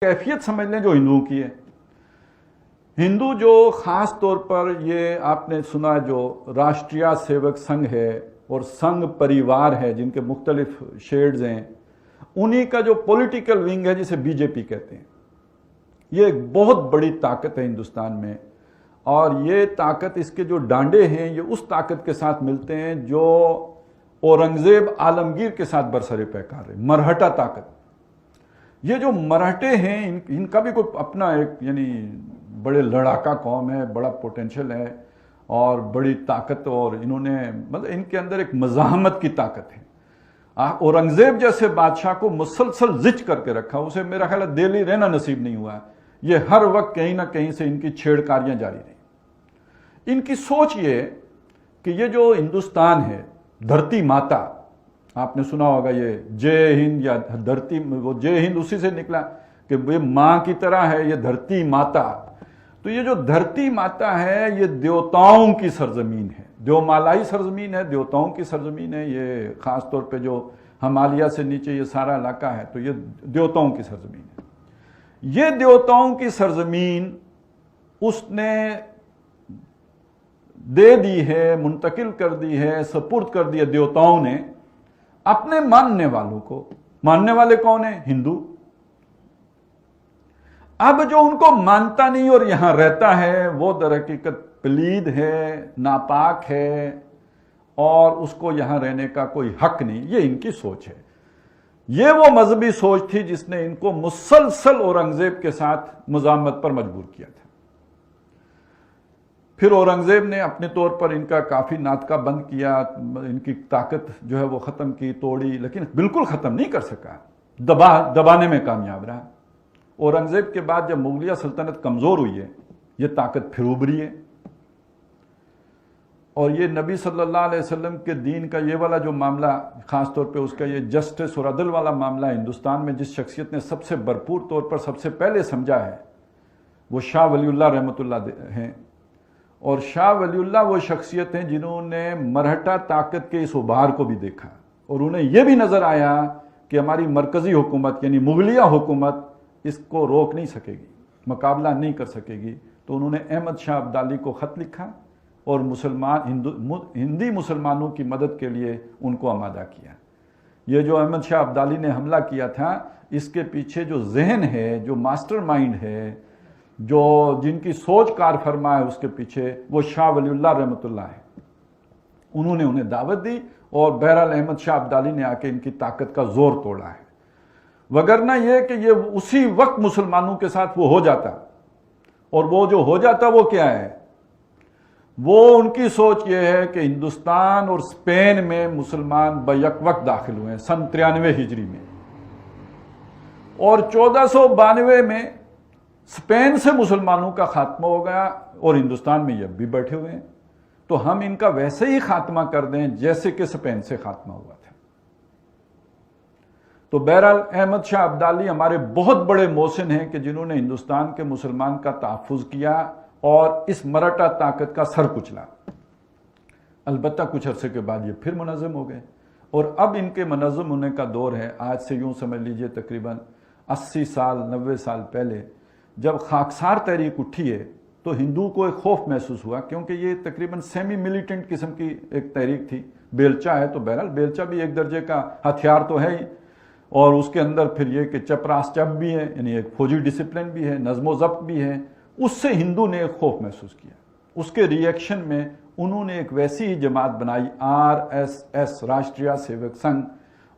कैफियत समझ लें जो हिंदुओं की है। हिंदू जो खास तौर पर ये आपने सुना जो राष्ट्रीय सेवक संघ है और संघ परिवार है जिनके मुख्तलिफ शेड्स हैं, उन्हीं का जो पॉलिटिकल विंग है जिसे बीजेपी कहते हैं, ये एक बहुत बड़ी ताकत है हिंदुस्तान में। और ये ताकत, इसके जो डांडे हैं, ये उस ताकत के साथ मिलते हैं जो औरंगजेब आलमगीर के साथ बरसरे पैकार है, मरहटा ताकत। ये जो मराठे हैं इनका भी कोई अपना एक यानी बड़े लड़ाका कौम है, बड़ा पोटेंशियल है और बड़ी ताकत, और इन्होंने मतलब इनके अंदर एक मज़ाहमत की ताकत है। औरंगजेब जैसे बादशाह को मुसलसल जिच करके रखा, उसे मेरा ख्याल है दिल्ली रहना नसीब नहीं हुआ। ये हर वक्त कहीं ना कहीं से इनकी छेड़कारियां जारी रही। इनकी सोच ये कि ये जो हिंदुस्तान है, धरती माता, आपने सुना होगा ये जय हिंद या धरती, वो जय हिंद उसी से निकला कि ये माँ की तरह है, ये धरती माता। तो ये जो धरती माता है ये देवताओं की सरजमीन है, देवमालाई सरजमीन है, देवताओं की सरजमीन है। ये खास तौर पे जो हिमालय से नीचे ये सारा इलाका है तो ये देवताओं की सरजमीन है। ये देवताओं की सरजमीन उसने दे दी है, मुंतकिल कर दी है, सपुर्द कर दिया देवताओं ने अपने मानने वालों को। मानने वाले कौन है? हिंदू। अब जो उनको मानता नहीं और यहां रहता है वो दर हकीकत पलीद है, नापाक है और उसको यहां रहने का कोई हक नहीं। ये इनकी सोच है। ये वो मजहबी सोच थी जिसने इनको मुसलसल औरंगजेब के साथ मुजामत पर मजबूर किया था। फिर औरंगजेब ने अपने तौर पर इनका काफी नाटका बंद किया, इनकी ताकत जो है वो खत्म की, तोड़ी, लेकिन बिल्कुल खत्म नहीं कर सका। दबाने में कामयाब रहा। औरंगजेब के बाद जब मुगलिया सल्तनत कमजोर हुई है, ये ताकत फिर उभरी है। और ये नबी सल्लल्लाहु अलैहि वसल्लम के दीन का ये वाला जो मामला, खास तौर पे उसका ये जस्टिस और अदल वाला मामला हिंदुस्तान में जिस शख्सियत ने सबसे भरपूर तौर पर सबसे पहले समझा है वो शाह वलीउल्लाह रहमतुल्लाह हैं। और शाह वलीउल्लाह वो शख्सियत हैं जिन्होंने मरहटा ताकत के इस उभार को भी देखा और उन्हें यह भी नजर आया कि हमारी मरकजी हुकूमत यानी मुगलिया हुकूमत इसको रोक नहीं सकेगी, मुकाबला नहीं कर सकेगी। तो उन्होंने अहमद शाह अब्दाली को खत लिखा और हिंदी मुसलमानों की मदद के लिए उनको आमादा किया। ये जो अहमद शाह अब्दाली ने हमला किया था, इसके पीछे जो जहन है, जो मास्टर माइंड है, जो जिनकी सोच कार फरमा है, उसके पीछे वो शाह वलीउल्लाह रहमतुल्लाह है। उन्होंने उन्हें दावत दी और बहरहाल अहमद शाह अब्दाली ने आके इनकी ताकत का जोर तोड़ा है। वगरना यह कि ये उसी वक्त मुसलमानों के साथ वो हो जाता, और वो जो हो जाता वो क्या है? वो उनकी सोच ये है कि हिंदुस्तान और स्पेन में मुसलमान बैक वक्त दाखिल हुए हैं सन 93 हिजरी में, और 1492 में स्पेन से मुसलमानों का खात्मा हो गया और हिंदुस्तान में ये भी बैठे हुए हैं। तो हम इनका वैसे ही खात्मा कर दें जैसे कि स्पेन से खात्मा हुआ था। तो बहरहाल अहमद शाह अब्दाली हमारे बहुत बड़े मोहसिन हैं कि जिन्होंने हिंदुस्तान के मुसलमान का तहफ़्फ़ुज़ किया और इस मराठा ताकत का सर कुचला। अलबत्ता कुछ अरसे के बाद ये फिर मुनज़्ज़म हो गए और अब इनके मुनज़्ज़म होने का दौर है। आज से यूं समझ लीजिए तकरीबन 80 साल 90 साल पहले जब खाकसार तहरीक उठी है तो हिंदू को एक खौफ महसूस हुआ, क्योंकि ये तकरीबन सेमी मिलिटेंट किस्म की एक तहरीक थी। बेलचा है तो बहरहाल बेलचा भी एक दर्जे का हथियार तो है ही, और उसके अंदर फिर ये कि चपरास चप भी है, यानी एक फौजी डिसिप्लिन भी है, नज़्मो ज़ब्त भी है। उससे हिंदू ने एक खौफ महसूस किया। उसके रिएक्शन में उन्होंने एक वैसी ही जमात बनाई, RSS, राष्ट्रीय सेवक संघ,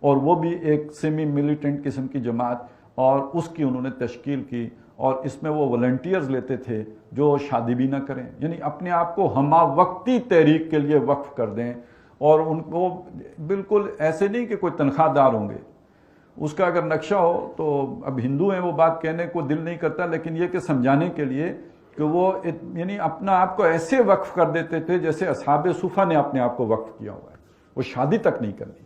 और वो भी एक सेमी मिलिटेंट किस्म की जमात, और उसकी उन्होंने तश्कील की। और इसमें वो वॉलंटियर्स लेते थे जो शादी भी ना करें, यानी अपने आप को हमा वक्ती तहरीक के लिए वक्फ कर दें, और उनको बिल्कुल ऐसे नहीं कि कोई तनख्वाहदार होंगे। उसका अगर नक्शा हो तो अब हिंदू हैं वो बात कहने को दिल नहीं करता, लेकिन ये कि समझाने के लिए कि वो यानी अपना आप को ऐसे वक्फ कर देते थे जैसे असहाबे सुफा ने अपने आप को वक्फ किया हुआ है, वो शादी तक नहीं करनी।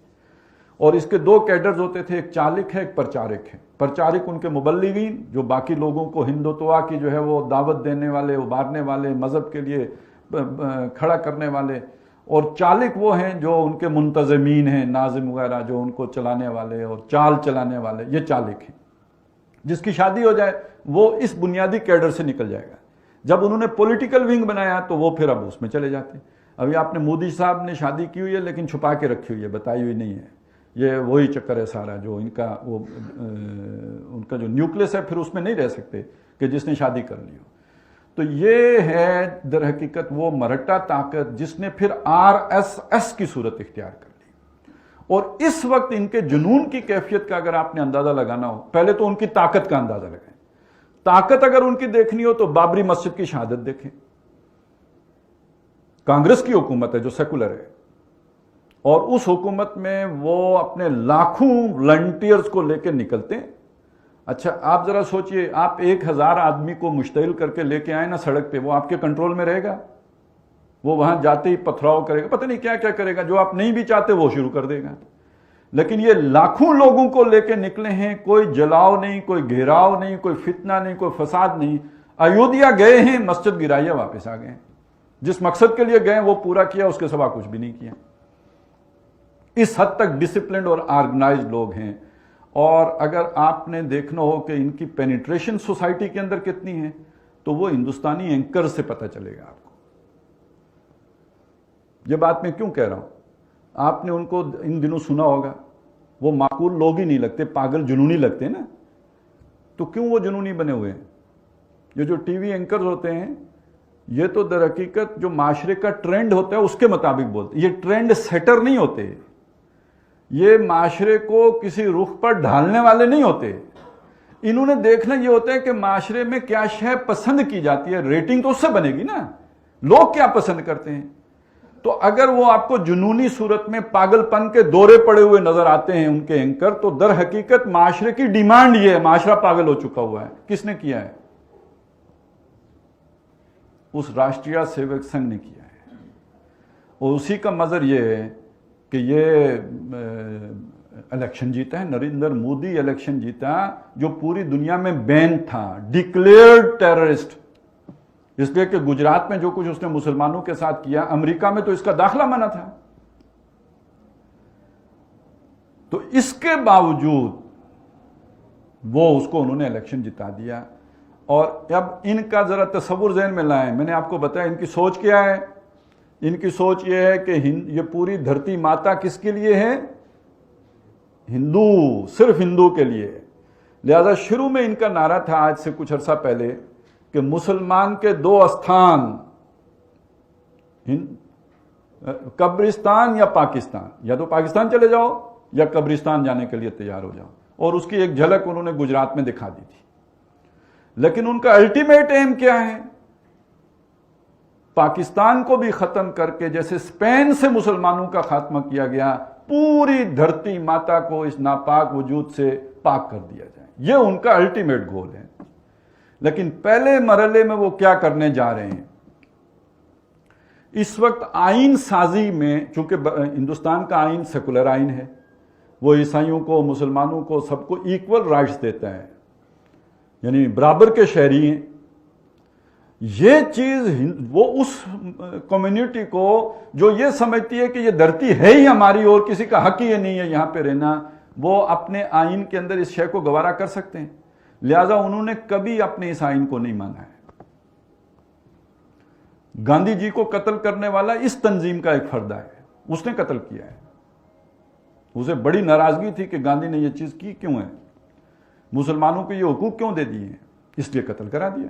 और इसके दो कैडर्स होते थे, एक चालिक है, एक प्रचारक है। प्रचारक उनके मुबल्लिगीन जो बाकी लोगों को हिंदुत्वा की जो है वो दावत देने वाले, उबारने वाले, मजहब के लिए खड़ा करने वाले, اور چالک وہ ہیں جو ان کے منتظمین ہیں، ناظم وغیرہ جو ان کو چلانے والے اور چال چلانے والے، یہ چالک ہیں. جس کی شادی ہو جائے وہ اس بنیادی کیڈر سے نکل جائے گا. جب انہوں نے پولیٹیکل ونگ بنایا تو وہ پھر اب اس میں چلے جاتے ہیں. ابھی آپ نے مودی صاحب نے شادی کی ہوئی ہے لیکن چھپا کے رکھی ہوئی ہے، بتائی ہوئی نہیں ہے. یہ وہی چکر ہے سارا، جو ان کا جو نیوکلس ہے پھر اس میں نہیں رہ سکتے کہ جس نے شادی کر لی ہو. تو یہ ہے در حقیقت وہ مرہٹا طاقت جس نے پھر RSS کی صورت اختیار کر لی. اور اس وقت ان کے جنون کی کیفیت کا اگر آپ نے اندازہ لگانا ہو، پہلے تو ان کی طاقت کا اندازہ لگائیں. طاقت اگر ان کی دیکھنی ہو تو بابری مسجد کی شہادت دیکھیں. کانگریس کی حکومت ہے جو سیکولر ہے، اور اس حکومت میں وہ اپنے لاکھوں والنٹیئرز کو لے کے نکلتے ہیں. اچھا آپ ذرا سوچئے، آپ 1000 آدمی کو مشتعل کر کے لے کے آئیں نا سڑک پہ، وہ آپ کے کنٹرول میں رہے گا؟ وہ وہاں جاتے ہی پتھراؤ کرے گا، پتہ نہیں کیا کیا کرے گا، جو آپ نہیں بھی چاہتے وہ شروع کر دے گا. لیکن یہ لاکھوں لوگوں کو لے کے نکلے ہیں، کوئی جلاؤ نہیں، کوئی گھیراؤ نہیں، کوئی فتنہ نہیں، کوئی فساد نہیں. ایودھیا گئے ہیں، مسجد گرایا، واپس آ گئے. جس مقصد کے لیے گئے وہ پورا کیا، اس کے سوا کچھ بھی نہیں کیا. اس حد تک ڈسپلنڈ اور آرگنائزڈ لوگ ہیں. اور اگر آپ نے دیکھنا ہو کہ ان کی پینیٹریشن سوسائٹی کے اندر کتنی ہے تو وہ ہندوستانی اینکر سے پتہ چلے گا آپ کو. یہ بات میں کیوں کہہ رہا ہوں، آپ نے ان کو ان دنوں سنا ہوگا، وہ معقول لوگ ہی نہیں لگتے، پاگل جنونی لگتے ہیں نا. تو کیوں وہ جنونی بنے ہوئے ہیں؟ یہ جو ٹی وی اینکرز ہوتے ہیں یہ تو در حقیقت جو معاشرے کا ٹرینڈ ہوتا ہے اس کے مطابق بولتے ہیں. یہ ٹرینڈ سیٹر نہیں ہوتے، یہ معاشرے کو کسی رخ پر ڈھالنے والے نہیں ہوتے. انہوں نے دیکھنا یہ ہوتا ہے کہ معاشرے میں کیا شے پسند کی جاتی ہے، ریٹنگ تو اس سے بنے گی نا، لوگ کیا پسند کرتے ہیں. تو اگر وہ آپ کو جنونی صورت میں پاگل پن کے دورے پڑے ہوئے نظر آتے ہیں ان کے اینکر، تو در حقیقت معاشرے کی ڈیمانڈ یہ ہے، معاشرہ پاگل ہو چکا ہوا ہے. کس نے کیا ہے؟ اس راشٹریہ سیوک سنگھ نے کیا ہے. اور اسی کا مظہر یہ ہے کہ یہ الیکشن جیتا ہے، نریندر مودی الیکشن جیتا جو پوری دنیا میں بین تھا، ڈکلیئرڈ ٹیررسٹ. اس لیے کہ گجرات میں جو کچھ اس نے مسلمانوں کے ساتھ کیا، امریکہ میں تو اس کا داخلہ منع تھا. تو اس کے باوجود وہ اس کو انہوں نے الیکشن جتا دیا. اور اب ان کا ذرا تصور ذہن میں لائیں. میں نے آپ کو بتایا ان کی سوچ کیا ہے. ان کی سوچ یہ ہے کہ یہ پوری دھرتی ماتا کس کے لیے ہے؟ ہندو، صرف ہندو کے لیے. لہذا شروع میں ان کا نعرہ تھا آج سے کچھ عرصہ پہلے کہ مسلمان کے 2 استھان، قبرستان یا پاکستان، یا تو پاکستان چلے جاؤ یا قبرستان جانے کے لیے تیار ہو جاؤ. اور اس کی ایک جھلک انہوں نے گجرات میں دکھا دی تھی. لیکن ان کا الٹیمیٹ ایم کیا ہے؟ پاکستان کو بھی ختم کر کے جیسے اسپین سے مسلمانوں کا خاتمہ کیا گیا، پوری دھرتی ماتا کو اس ناپاک وجود سے پاک کر دیا جائے. یہ ان کا الٹیمیٹ گول ہے. لیکن پہلے مرحلے میں وہ کیا کرنے جا رہے ہیں؟ اس وقت آئین سازی میں، چونکہ ہندوستان کا آئین سیکولر آئین ہے، وہ عیسائیوں کو، مسلمانوں کو، سب کو ایکول رائٹس دیتا ہے، یعنی برابر کے شہری ہیں. یہ چیز وہ اس کمیونٹی کو جو یہ سمجھتی ہے کہ یہ دھرتی ہے ہی ہماری اور کسی کا حق ہی نہیں ہے یہاں پہ رہنا، وہ اپنے آئین کے اندر اس شے کو گوارا کر سکتے ہیں. لہذا انہوں نے کبھی اپنے اس آئین کو نہیں مانا ہے. گاندھی جی کو قتل کرنے والا اس تنظیم کا ایک فرد ہے، اس نے قتل کیا ہے. اسے بڑی ناراضگی تھی کہ گاندھی نے یہ چیز کی کیوں ہے، مسلمانوں کو یہ حقوق کیوں دے دیے ہیں، اس لیے قتل کرا دیا.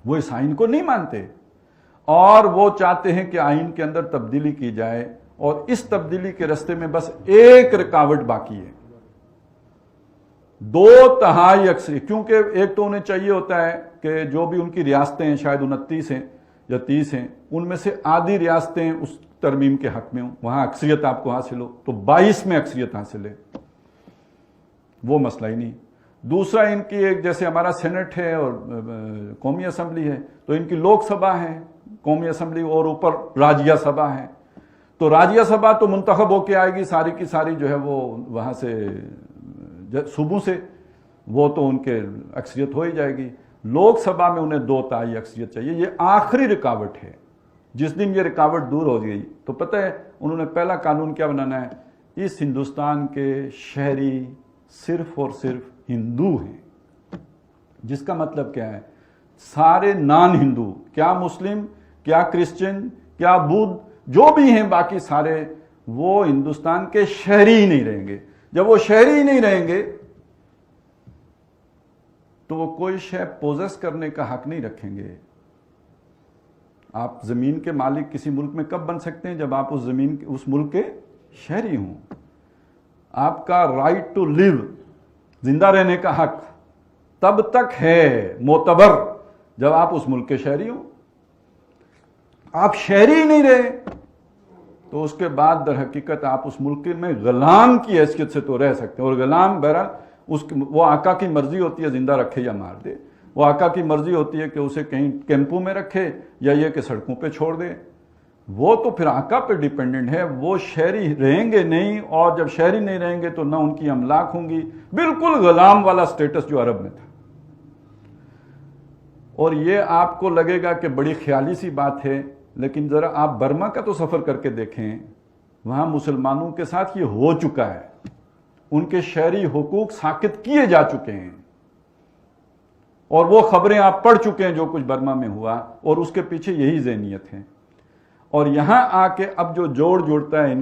وہ اس آئین کو نہیں مانتے اور وہ چاہتے ہیں کہ آئین کے اندر تبدیلی کی جائے. اور اس تبدیلی کے راستے میں بس ایک رکاوٹ باقی ہے، 2/3 اکثریت. کیونکہ ایک تو انہیں چاہیے ہوتا ہے کہ جو بھی ان کی ریاستیں ہیں، شاید 29 ہیں یا 30 ہیں، ان میں سے آدھی ریاستیں اس ترمیم کے حق میں ہوں، وہاں اکثریت آپ کو حاصل ہو. تو 22 میں اکثریت حاصل ہے، وہ مسئلہ ہی نہیں. دوسرا ان کی ایک، جیسے ہمارا سینٹ ہے اور قومی اسمبلی ہے، تو ان کی لوک سبھا ہے، قومی اسمبلی، اور اوپر راجیہ سبھا ہے. تو راجیہ سبھا تو منتخب ہو کے آئے گی ساری کی ساری، جو ہے وہ وہاں سے صوبوں سے، وہ تو ان کے اکثریت ہو ہی جائے گی. لوک سبھا میں انہیں 2/3 اکثریت چاہیے. یہ آخری رکاوٹ ہے. जिस दिन ये रुकावट दूर हो गई तो पता है उन्होंने पहला कानून क्या बनाना है, इस हिंदुस्तान के शहरी सिर्फ और सिर्फ हिंदू हैं। जिसका मतलब क्या है, सारे नॉन हिंदू, क्या मुस्लिम, क्या क्रिश्चियन, क्या बुद्ध, जो भी हैं बाकी सारे, वो हिंदुस्तान के शहरी ही नहीं रहेंगे। जब वो शहरी ही नहीं रहेंगे तो वो कोई शय पोजेस करने का हक नहीं रखेंगे। आप जमीन के मालिक किसी मुल्क में कब बन सकते हैं, जब आप उस मुल्क के शहरी हों। आपका राइट टू लिव, जिंदा रहने का हक, तब तक है मोतबर जब आप उस मुल्क के शहरी हो। आप शहरी ही नहीं रहे तो उसके बाद दर हकीकत आप उस मुल्क में गुलाम की हैसियत से तो रह सकते हैं। और गुलाम बहरहाल वो आका की मर्जी होती है जिंदा रखे या मार दे, वो आका की मर्जी होती है कि उसे कहीं कैंपों में रखे या ये कि सड़कों पे छोड़ दे। वो तो फिर आका पे डिपेंडेंट है। वो शहरी रहेंगे नहीं, और जब शहरी नहीं रहेंगे तो ना उनकी अमलाक होंगी। बिल्कुल गुलाम वाला स्टेटस जो अरब में था। और ये आपको लगेगा कि बड़ी ख्याली सी बात है, लेकिन जरा आप बर्मा का तो सफर करके देखें, वहां मुसलमानों के साथ ये हो चुका है। उनके शहरी हुकूक साकित किए जा चुके हैं, और वो खबरें आप पढ़ चुके हैं जो कुछ बर्मा में हुआ, और उसके पीछे यही ज़हनियत है। और यहां आके अब जो जोड़ जोड़ता है